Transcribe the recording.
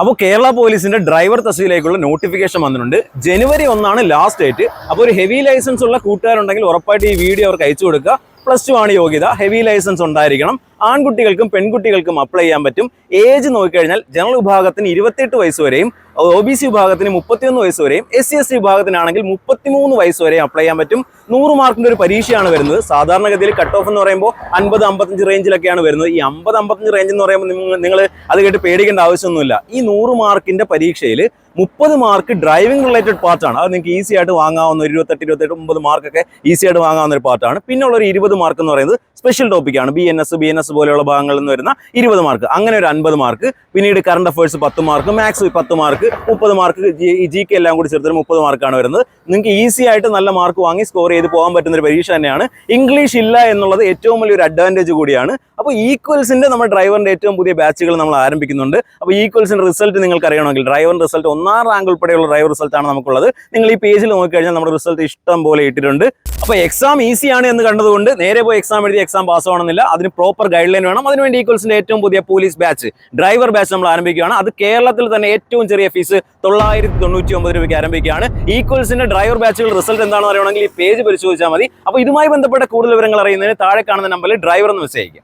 അപ്പോൾ കേരള പോലീസിന്റെ driver തസ്തികയിലേക്കുള്ള notification വന്നിട്ടുണ്ട്. ജനുവരി 1 ലാസ്റ്റ് ഡേറ്റ്. അപ്പോൾ ഒരു ഹെവി ലൈസൻസ് ഉള്ള കൂട്ടുകാരുണ്ടെങ്കിൽ ഉറപ്പായിട്ട് ഈ വീഡിയോ അവർക്ക് അയച്ചു കൊടുക്കുക. +2 ആണ് യോഗ്യത, ഹെവി ലൈസൻസ് ഉണ്ടായിരിക്കണം. ആൺകുട്ടികൾക്കും പെൺകുട്ടികൾക്കും അപ്ലൈ ചെയ്യാൻ പറ്റും. ഏജ് നോക്കിക്കഴിഞ്ഞാൽ ജനറൽ വിഭാഗത്തിന് 28 വയസ്സ് വരെയും, OBC വിഭാഗത്തിന് 31 വയസ്സ് വരെയും, SC/ST വിഭാഗത്തിനാണെങ്കിൽ 33 വയസ്സ് വരെയും അപ്ലൈ ചെയ്യാൻ പറ്റും. 100 മാർക്കിന്റെ ഒരു പരീക്ഷയാണ് വരുന്നത്. സാധാരണഗതിയിൽ കട്ട് ഓഫ് എന്ന് പറയുമ്പോൾ 50-55 റേഞ്ചിലൊക്കെയാണ് വരുന്നത്. ഈ 50-55 റേഞ്ച് എന്ന് പറയുമ്പോൾ നിങ്ങൾ അത് കേട്ട് പേടിക്കേണ്ട ആവശ്യമൊന്നുമില്ല. ഈ 100 മാർക്കിന്റെ പരീക്ഷയിൽ 30 മാർക്ക് ഡ്രൈവിംഗ് റിലേറ്റഡ് പാർട്ടാണ്. അത് നിങ്ങൾക്ക് ഈസി ആയിട്ട് വാങ്ങാവുന്ന 28-29 മാർക്കൊക്കെ ഈസി ആയിട്ട് വാങ്ങാവുന്ന ഒരു പാർട്ടാണ്. പിന്നെ ഉള്ള ഒരു 20 മാർക്ക് എന്ന് പറയുന്നത് സ്പെഷ്യൽ ടോപ്പിക്കാണ്. BNS പോലെയുള്ള ഭാഗങ്ങളിൽ നിന്ന് വരുന്ന 20 മാർക്ക്. അങ്ങനെ ഒരു 50 മാർക്ക്. പിന്നീട് current affairs 10 mark, maths 10 mark, 30 mark, GK എല്ലാം കൂടി ചേർത്ത് 30 മാർക്കാണ് വരുന്നത്. നിങ്ങൾക്ക് ഈസി ആയിട്ട് നല്ല മാർക്ക് വാങ്ങി സ്കോർ ചെയ്ത് പോകാൻ പറ്റുന്ന ഒരു പരീക്ഷ തന്നെയാണ്. ഇംഗ്ലീഷ് ഇല്ല എന്നുള്ളത് ഏറ്റവും വലിയൊരു അഡ്വാൻറ്റേജ് കൂടിയാണ്. അപ്പോൾ ഈക്വൽസിന്റെ നമ്മുടെ ഡ്രൈവറിന്റെ ഏറ്റവും പുതിയ ബാച്ചുകൾ നമ്മൾ ആരംഭിക്കുന്നുണ്ട്. അപ്പോൾ ഈക്വൽസിന്റെ റിസൾട്ട് നിങ്ങൾക്ക് അറിയണമെങ്കിൽ ഡ്രൈവറിന്റെ റിസൾട്ട് 1ാം റാങ്ക് ഉൾപ്പെടെയുള്ള ഡ്രൈവർ റിസൾട്ടാണ് നമുക്കുള്ളത്. നിങ്ങൾ ഈ പേജിൽ നോക്കിക്കഴിഞ്ഞാൽ നമ്മുടെ റിസൾട്ട് ഇഷ്ടം പോലെ ഇട്ടിട്ടുണ്ട്. അപ്പോൾ എക്സാം ഈസിയാണ് എന്ന് കണ്ടതുകൊണ്ട് നേരെ പോയി എക്സാം എഴുതി എക്സാം പാസ് ആവണമെന്നില്ല. അതിന് പ്രോപ്പർ ഗൈഡ് ലൈൻ വേണം. അതിനുവേണ്ടി ഈക്വൽസിന്റെ ഏറ്റവും പുതിയ പോലീസ് ബാച്ച്, ഡ്രൈവർ ബാച്ച് നമ്മൾ ആരംഭിക്കുകയാണ്. അത് കേരളത്തിൽ തന്നെ ഏറ്റവും ചെറിയ ഫീസ് 999 രൂപയ്ക്ക് ആരംഭിക്കുകയാണ്. ഈക്വൽസിന്റെ ഡ്രൈവർ ബാച്ചുകൾ റിസൾട്ട് എന്താണെന്ന് അറിയണമെങ്കിൽ ഈ പേജ് പരിശോധിച്ചാൽ മതി. അപ്പോൾ ഇതുമായി ബന്ധപ്പെട്ട കൂടുതൽ വിവരങ്ങൾ അറിയുന്നതിന് താഴെ കാണുന്ന നമ്പറിൽ ഡ്രൈവർ എന്ന് മെസ്സേജ് അയക്കുക.